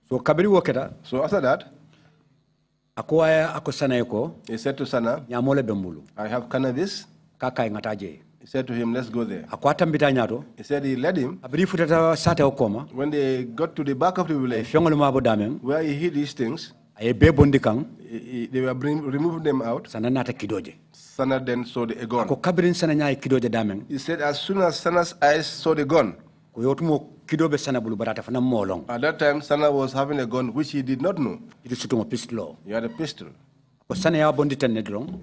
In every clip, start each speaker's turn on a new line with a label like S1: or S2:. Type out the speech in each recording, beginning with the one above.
S1: So kabiri woketa.
S2: So after that, he said to Sanna, I have cannabis. He said to him, let's go there. He said he led him. When they got to the back of the village, where he hid these things, they were removing them out. Sanna then saw the gun. He said as soon as Sanna's eyes saw the gun, at that time Sanna was having a gun which he did not know. He had a pistol. He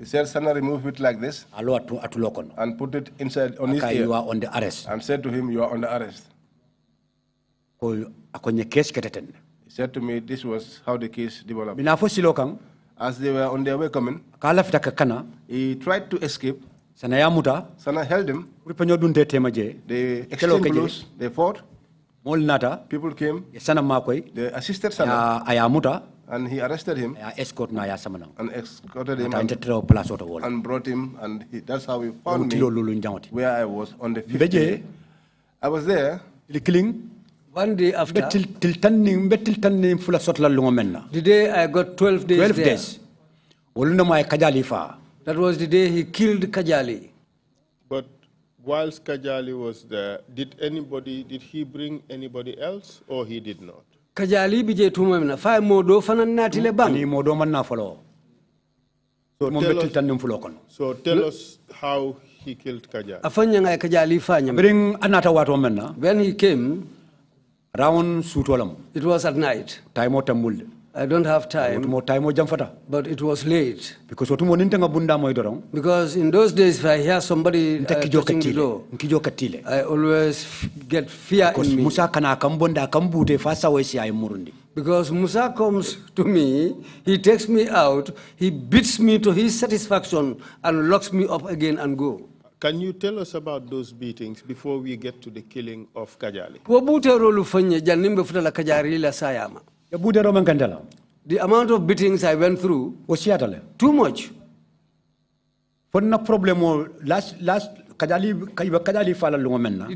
S2: said Sanna removed it like this and put it inside on his ear.
S1: You are on the arrest.
S2: And said to him, you are on the arrest. He said to me, this was how the case developed. As they were on their way coming, he tried to escape. Sanna held him. They exchanged blows. They fought. People came. They assisted Sanna. And he arrested him. And escorted him and brought him. And that's how he found me where I was on the 5th day. I was there.
S3: 1 day after. The day I got 12 days 12 days. That was the day he killed Kajali.
S4: But whilst Kajali was there, did he bring anybody else or he did not?
S3: Kajali bije tumamna fa modo fanan natile bang.
S1: Ni modo man na follow.
S4: So tell us how he killed Kajali.
S3: Afanya ngai Kajali fanya.
S1: Bring anata watu menna.
S3: When he came,
S1: round sutolam.
S3: It was at night.
S1: Time tamul.
S3: I don't have time. But it was late. Because in those days, if I hear somebody touching the door, I always get fear in me. Because Musa comes to me, he takes me out, he beats me to his satisfaction and locks me up again and go.
S4: Can you tell us about those beatings before we get to the killing of Kajali?
S3: The amount of beatings I went through was too much.
S1: The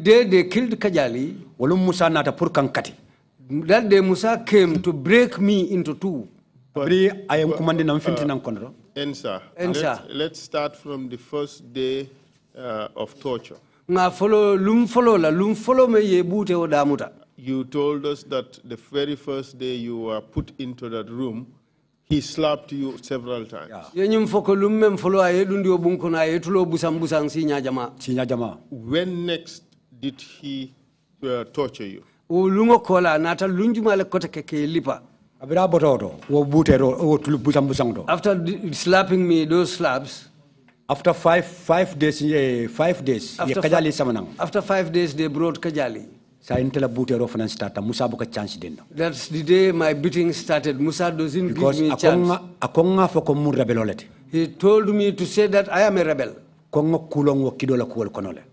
S3: day they killed Kajali, that day Musa came to break me into two.
S4: Ensa, let's start from the first day of torture. You told us that the very first day you were put into that room, he slapped you several times. When next did he torture you?
S3: After slapping me, those slaps,
S1: after five days,
S3: after 5 days, they brought Kajali. That's the day my beating started. Musa doesn't give me a chance. He told me to say that I am a rebel.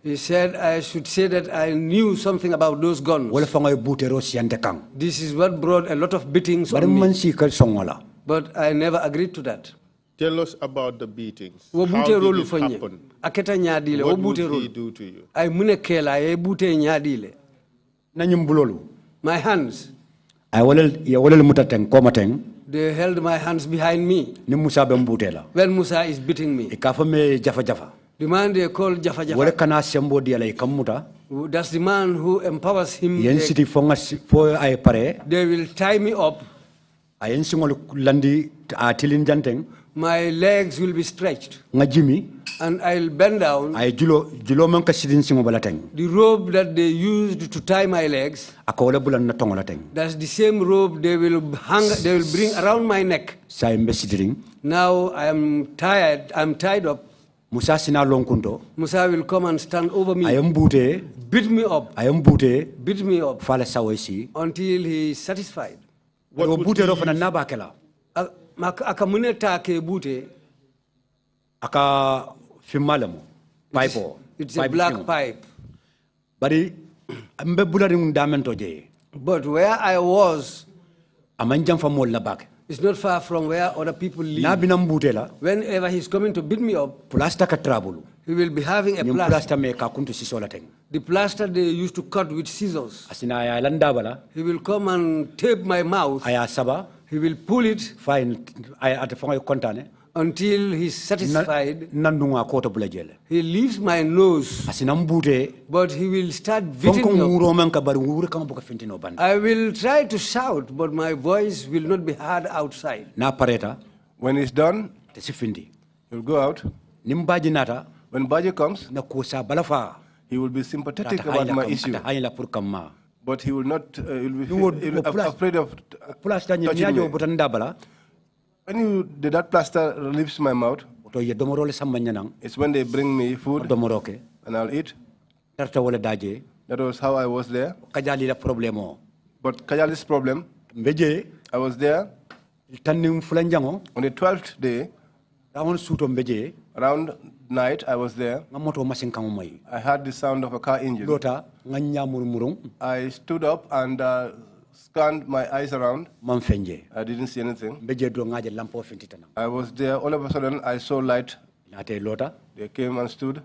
S3: He said I should say that I knew something about those guns. This is what brought a lot of beatings on me. But I never agreed to that.
S4: Tell us about the beatings. How did it happen? What would he do to you?
S3: My hands. They held my hands behind me. When Musa is beating me. The man they call Jaffa Jaffa. That's the man who empowers him. They will tie me up. My legs will be stretched. And I'll bend down. The rope that they used to tie my legs, that's the same rope they will bring around my neck. Now I am tired, I'm tied up. Musa will come and stand over me. Beat me up. Beat me up. Until he is satisfied.
S4: What would he
S3: It's a black pipe. But where I was, it's not far from where other people live. Whenever he's coming to beat me up, He will be having a plaster. The plaster they used to cut with scissors. He will come and tape my mouth. He will pull it until he's satisfied. He leaves my nose, but he will start beating me. I will try to shout, but my voice will not be heard outside.
S2: When it's done, he'll go out. When Baji comes, he will be sympathetic about my issue. But he will not, he'll be afraid of touching me. When that plaster leaves my mouth, it's when they bring me food and I'll eat. That was how I was there. But Kajali's problem, I was there on the 12th day. Around night, I was there. I heard the sound of a car engine. I stood up and scanned my eyes around. I didn't see anything. I was there. All of a sudden, I saw light. They came and stood.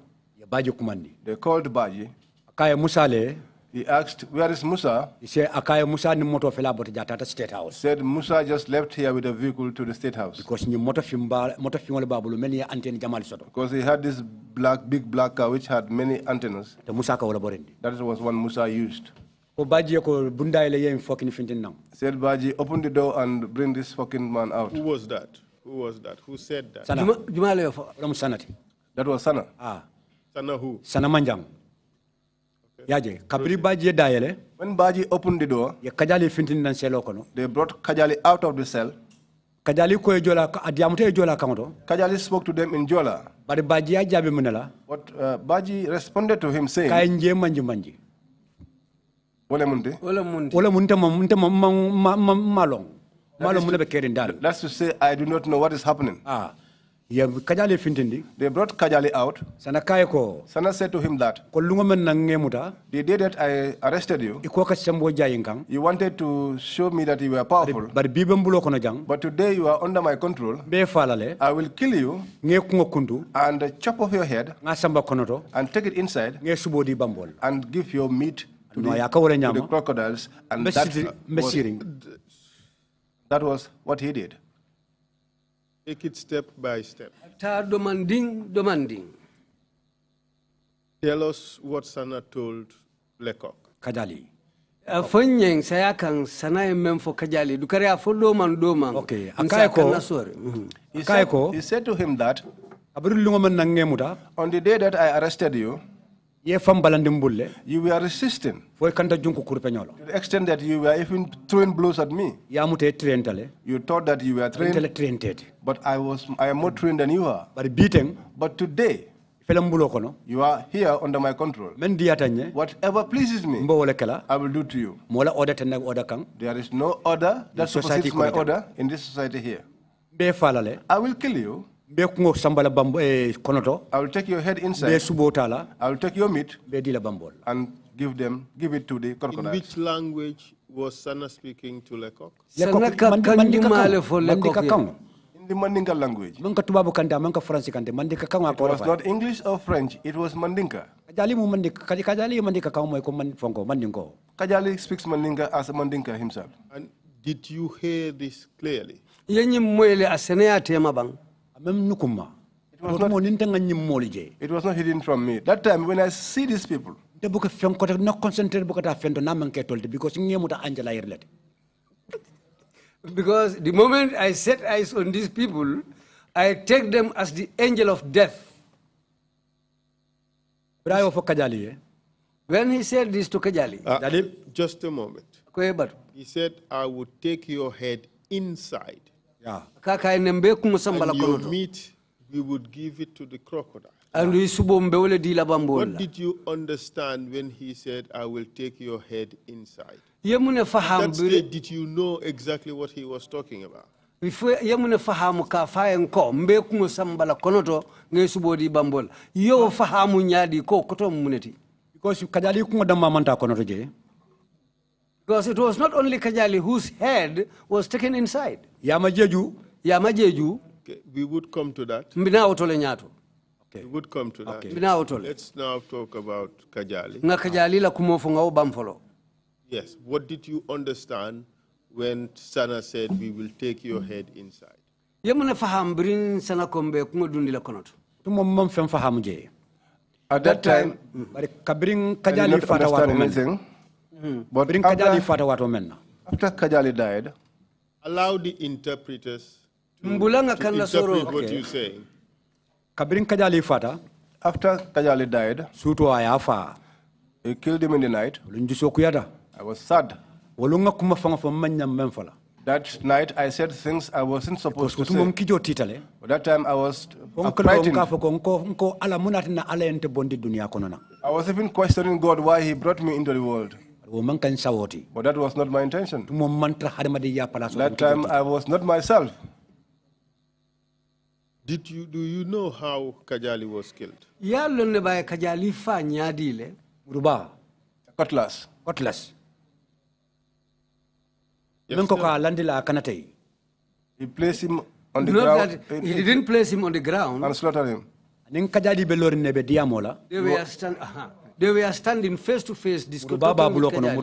S2: They called Baji. He asked, where is Musa? He said, Musa just left here with a vehicle to the State House. Because he had this big black car which had many antennas. That was one Musa used. Said Baji, open the door and bring this fucking man out.
S4: Who was that? Who was that? Who said that?
S1: Sanna.
S2: That was Sanna.
S4: Sanna who?
S1: Sanna Manjang.
S2: When Baji opened the door, they brought Kajali out of the cell. Kajali spoke to them in Jola. But Baji responded to him saying, that's to say, I do not know what is happening. They brought Kajali out. Sanna said to him that the day that I arrested you, you wanted to show me that you were powerful. But today you are under my control. I will kill you and chop off your head and take it inside and give your meat to the crocodiles. And that was what he did.
S4: Take it step by step.
S3: Demanding.
S4: Tell us what Sanna told Lekok.
S1: Kajali.
S3: Fanyeng saya kang sanay memfo Kajali. Dukare afo doman.
S1: Okay.
S2: He said to him that on the day that I arrested you, you were resisting to the extent that you were even throwing blows at me. You thought that you were trained, but I am more trained than you are. But today, you are here under my control. Whatever pleases me, I will do to you. There is no order that supersedes my order in this society here. I will kill you. I will take your head inside. I will take your meat and give it to the crocodiles.
S4: In which language was Sanna speaking to Lekok?
S2: In the Mandinka language. It was not English or French, it was Mandinka. Kajali speaks Mandinka as a Mandinka himself.
S4: And did you hear this clearly?
S2: It was not hidden from me. That time when I see these people,
S3: because the moment I set eyes on these people, I take them as the angel of death. When he said this to Kajali,
S4: just a moment. He said, I would take your head inside.
S1: Yeah.
S4: And your meat, we would give it to the crocodile. What did you understand when he said, I will take your head inside? At that stage, did you know exactly what he was talking about?
S3: Because it was not only Kajali whose head was taken inside.
S4: Okay, we would come to that. We would come to that. Let's now talk about Kajali. Yes. What did you understand when Sanna said, we will take your head inside?
S2: At that time, I did not understand anything. But after Kajali died,
S4: allow the interpreters to interpret what you're saying.
S2: After Kajali died, he killed him in the night. I was sad. That night I said things I wasn't supposed to say. But that time I was frightened. I was even questioning God why he brought me into the world. But that was not my intention. That time I was not myself.
S4: Do you know how Kajali was killed?
S2: Cutlass.
S3: Yes,
S2: he placed him on the ground.
S3: He didn't place him on the ground.
S2: And slaughtered him.
S3: They were standing face to face discussing with Kajali.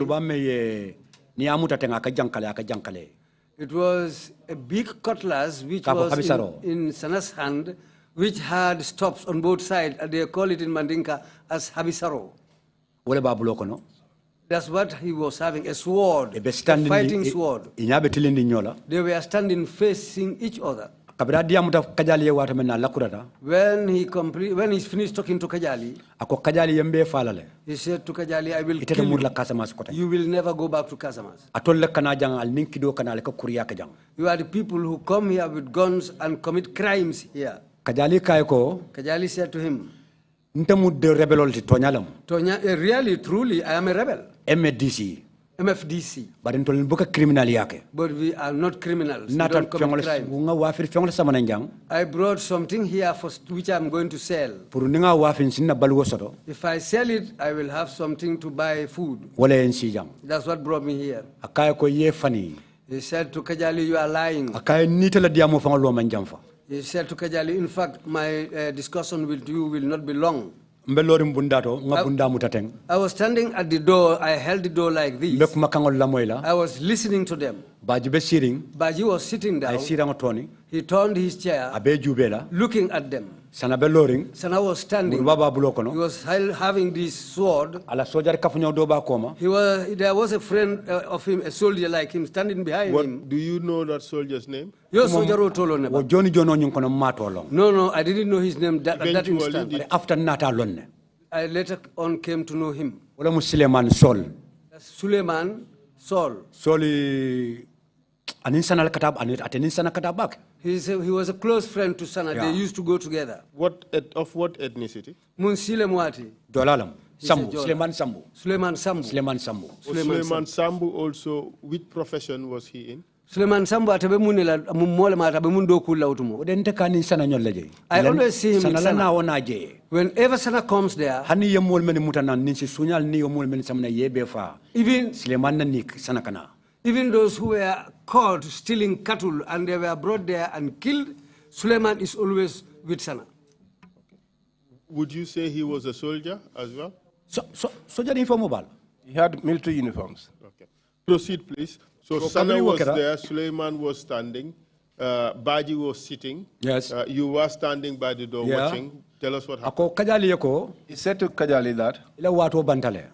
S3: It was a big cutlass which was in Sanna's hand, which had stops on both sides. They call it in Mandinka as habisaro. That's what he was having, a sword, a fighting sword. They were standing facing each other. When he's finished talking to Kajali, he said to Kajali, I will kill you. You will never go back to Casamas. You are the people who come here with guns and commit crimes here. Kajali said to him, really, truly, I am a rebel. MFDC. But we are not criminals. We don't commit crimes. I brought something here for which I am going to sell. If I sell it, I will have something to buy food. That's what brought me here. He said to Kajali, you are lying. He said to Kajali, in fact, my discussion with you will not be long. I was standing at the door. I held the door like this. I was listening to them. Baji was sitting down. He turned his chair, looking at them. Sanna was standing. He was having this sword. There was a friend of him, a soldier like him, standing behind him.
S4: Do you know that soldier's name?
S3: No, I didn't know his name at that instant. I later on came to know him. Suleiman Saul. He was a close friend to Sanna. They used to go together.
S4: Of what ethnicity?
S3: Suleiman
S4: Sambu also, which profession was he in?
S3: Suleiman Sambu I always see him in Sanna. Whenever Sanna comes there, even those who were caught stealing cattle and they were brought there and killed, Suleiman is always with Sanna.
S4: Would you say he was a soldier as well?
S2: Soldier uniform. He had military uniforms.
S4: Okay. Proceed, please. So Sanna was there, Suleiman was standing, Baji was sitting.
S1: Yes.
S4: You were standing by the door watching. Tell us what happened.
S2: He said to Kajali that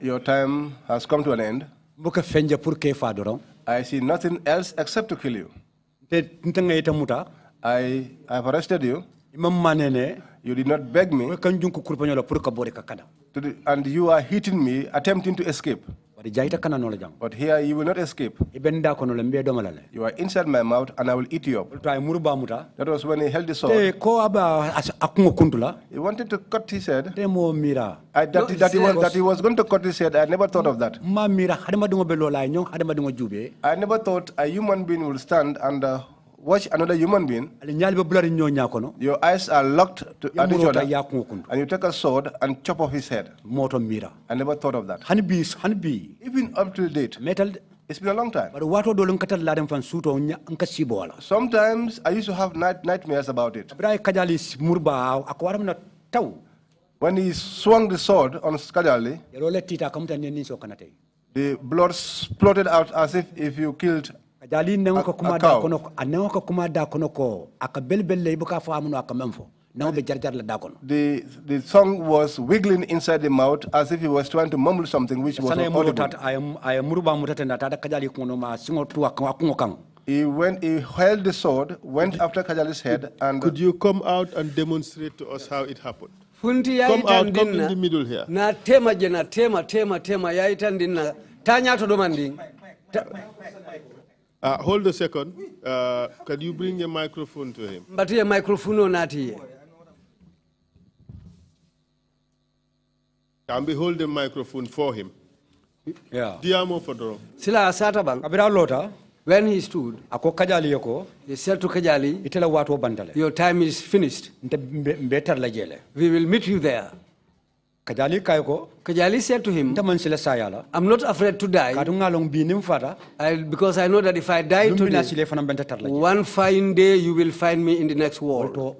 S2: your time has come to an end. I see nothing else except to kill you. I have arrested you. You did not beg me. And you are hitting me, attempting to escape. But here you will not escape. You are inside my mouth and I will eat you up. That was when he held the sword. He wanted to cut his head. That he was going to cut his head. I never thought of that. I never thought a human being will stand and watch another human being. Your eyes are locked at each other, and you take a sword and chop off his head. I never thought of that. Even up to date, it's been a long time. Sometimes I used to have nightmares about it. When he swung the sword on Kajali, the blood spluttered out as if you killed a cow. The tongue was wiggling inside the mouth as if he was trying to mumble something which was not audible. He held the sword, went after Kajali's head, and...
S4: Could you come out and demonstrate to us how it happened? Come out, come in the middle here.
S3: Na tema jena tema ya itandina tanya to demanding.
S4: Hold a second. Can you bring a microphone to him?
S3: But a microphone not here.
S4: Can we hold the microphone for him?
S1: Yeah.
S4: Diamo Fodoro.
S3: Sila asata bang.
S1: Kabira lota.
S3: When he stood,
S1: he
S3: said to Kajali, your time is finished. We will meet you there. Kajali said to him, I'm not afraid to die, because I know that if I die today, one fine day you will find me in the next world.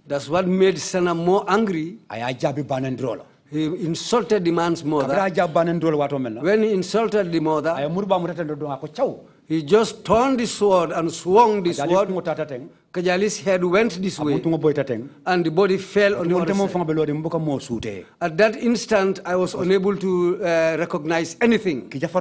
S3: That's what made Sanna more angry. He insulted the man's mother. When he insulted the mother, he just turned the sword and swung the sword. Kajali's head went this way, and the body fell on the other side. At that instant, I was unable to recognize anything, because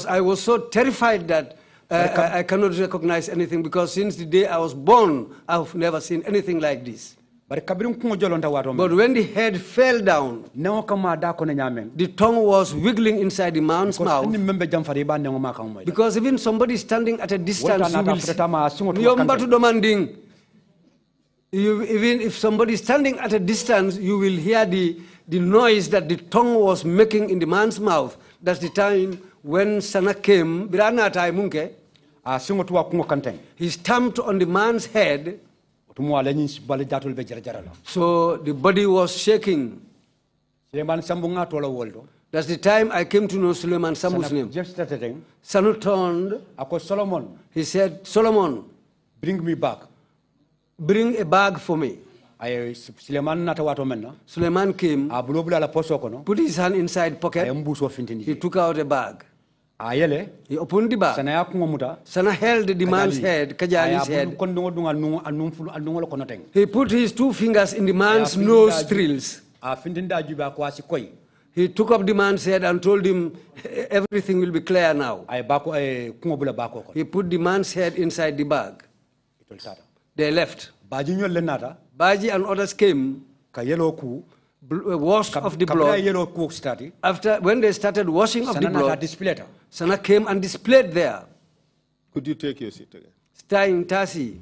S3: I was so terrified that I cannot recognize anything, because since the day I was born, I've never seen anything like this. But when the head fell down, the tongue was wiggling inside the man's mouth. Because even somebody standing at a distance, even if somebody standing at a distance, you will hear the noise that the tongue was making in the man's mouth. That's the time when Sanna came. He stamped on the man's head. So the body was shaking. That's the time I came to know Suleiman Sambu's name. Sanna turned. He said, Solomon,
S1: bring me back.
S3: Bring a bag for me. Suleiman came, put his hand inside pocket. He took out a bag. He opened the bag. Sanna held the man's head, Kajali's head. He put his two fingers in the man's nostrils. He took up the man's head and told him, everything will be clear now. He put the man's head inside the bag. They left. Baji and others came, washed off the blood. After, when they started washing off the blood, Sanna came and displayed there.
S4: Could you take your seat again?
S3: Stein Tasi.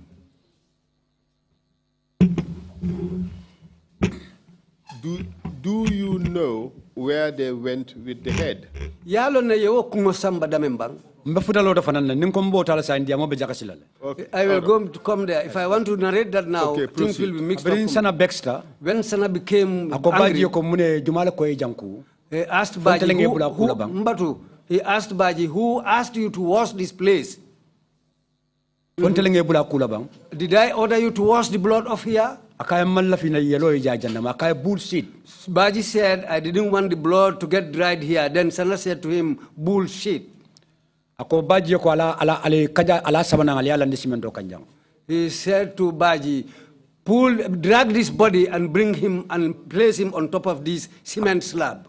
S4: Do you know where they went with the head?
S3: Yalo na yewo kungo samba damembang. I will go to come there. If I want to narrate that now, things will be mixed up. When Sanna became angry, he asked Baji, who asked you to wash this place? Did I order you to wash the blood of here? Baji said, I didn't want the blood to get dried here. Then Sanna said to him, bullshit. He said to Baji, drag this body and bring him and place him on top of this cement slab.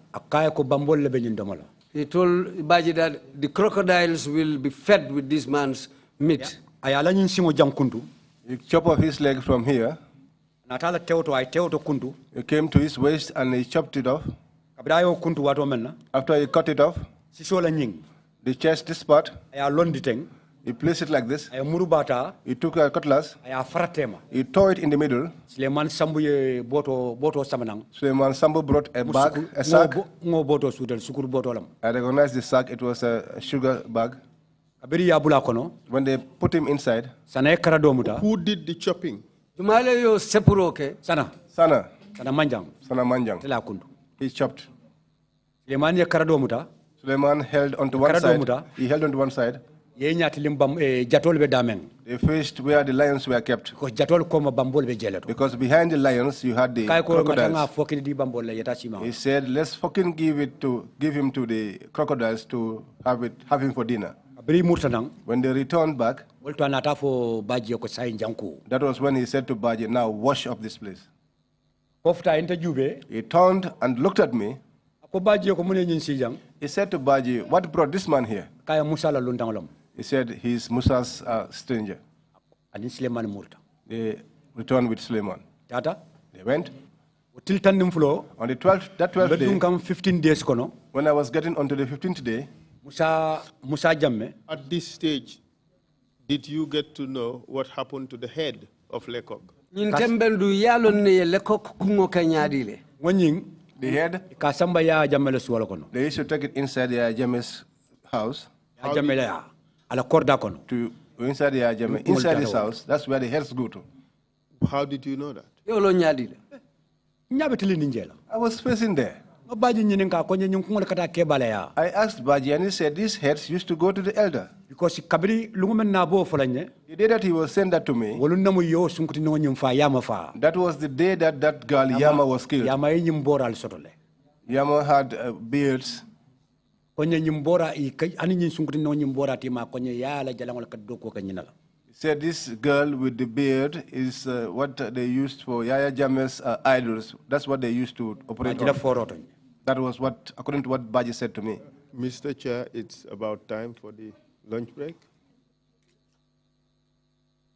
S3: He told Baji that the crocodiles will be fed with this man's meat.
S2: He chopped off his leg from here. He came to his waist and he chopped it off. After he cut it off, the chest, this part, he placed it like this. He took a cutlass. He tore it in the middle. Suleiman Sambu brought a bag, a sack. I recognized the sack. It was a sugar bag. When they put him inside,
S4: who did the chopping?
S2: Sanna. Sanna Manjang. He chopped. Suleiman held onto one side. He held onto one side.
S1: They
S2: faced where the lions were kept. Because behind the lions you had the crocodiles. He said, let's fucking give him to the crocodiles to have him for dinner. When they returned back, that was when he said to Baji, now wash up this place. He turned and looked at me. He said to Baji, what brought this man here? He said, he's Musa's stranger. They returned with Suleiman. They went. On the 12th day,
S1: 15 days,
S2: when I was getting onto the 15th day,
S4: at this stage, did you get to know what happened to the head of Lekok?
S2: The head, they used to take it inside the Jame's house. To inside the Jame, inside his house, that's where the heads go to.
S4: How did you know that?
S2: I was facing there. I asked Baji and he said these heads used to go to the elder.
S1: Because
S2: the day that he was saying that to me, that was the day that that girl Yama was killed. Yama had beards. He said this girl with the beard is what they used for Yaya Jame's idols. That's what they used to operate on. That was what, according to what Baji said to me.
S4: Mr. Chair, it's about time for the lunch break.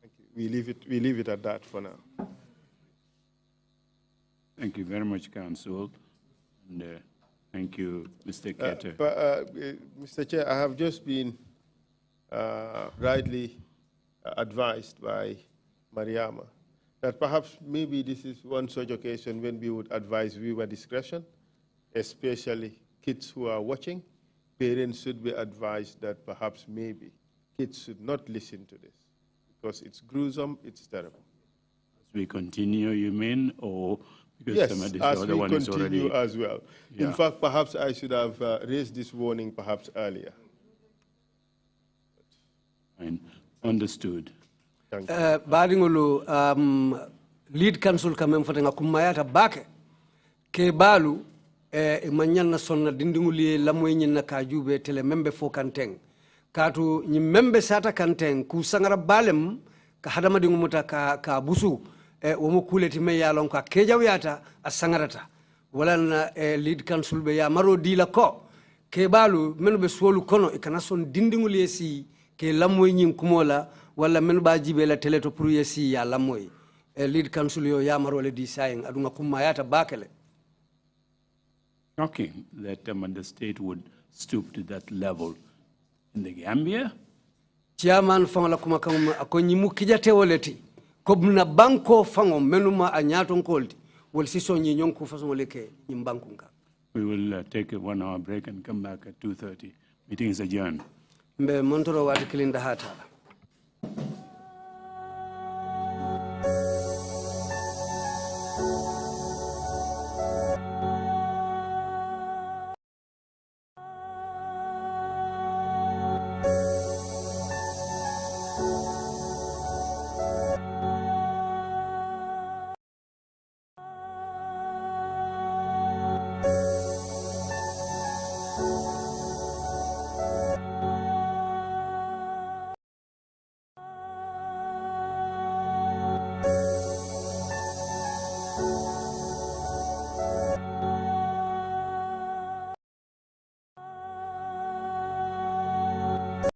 S4: Thank you. We leave it at that for now.
S5: Thank you very much, Council. And, thank you, Mr. Keter.
S4: Mr. Chair, I have just been rightly advised by Mariama that perhaps maybe this is one such occasion when we would advise viewer discretion, especially kids who are watching. Parents should be advised that perhaps maybe kids should not listen to this because it's gruesome, it's terrible.
S5: As we continue, you mean, or because
S4: yes,
S5: the
S4: as
S5: other
S4: we
S5: one
S4: continue
S5: is already...
S4: as well. Yeah. In fact, perhaps I should have raised this warning perhaps earlier.
S5: Fine. Understood.
S3: Badingulu lead council kamem fatenga kumayata bake ke balu manyan na sonna dindinguli lamwe na kajube tele membe fo kanteng katu nyi membe sata kanteng ku sangara balem ka hadama dingu muta ka busu womo kuleti me yalon ka kejaw yata asangarata wala na lead council be ya maro dila ko ke balu menu be solu kono e kana son dindinguli si ke lamwe nyi kumola wala menu ba jibe la teleto pour yesi ya lamwe lead council yo ya maro le di saying adunga kumayata bakele.
S5: Shocking that the state would stoop to that level in the Gambia.
S3: Chairman fangala kuma kama akonyi mukijate woleti kobna banko fango menuma anyaton koldi wol siso nyi nyonku faso woleke nyimbankunga.
S5: We will take a 1 hour break and come back at 2:30. Meeting is adjourned.
S3: Mbe montoro wati kilinda hata.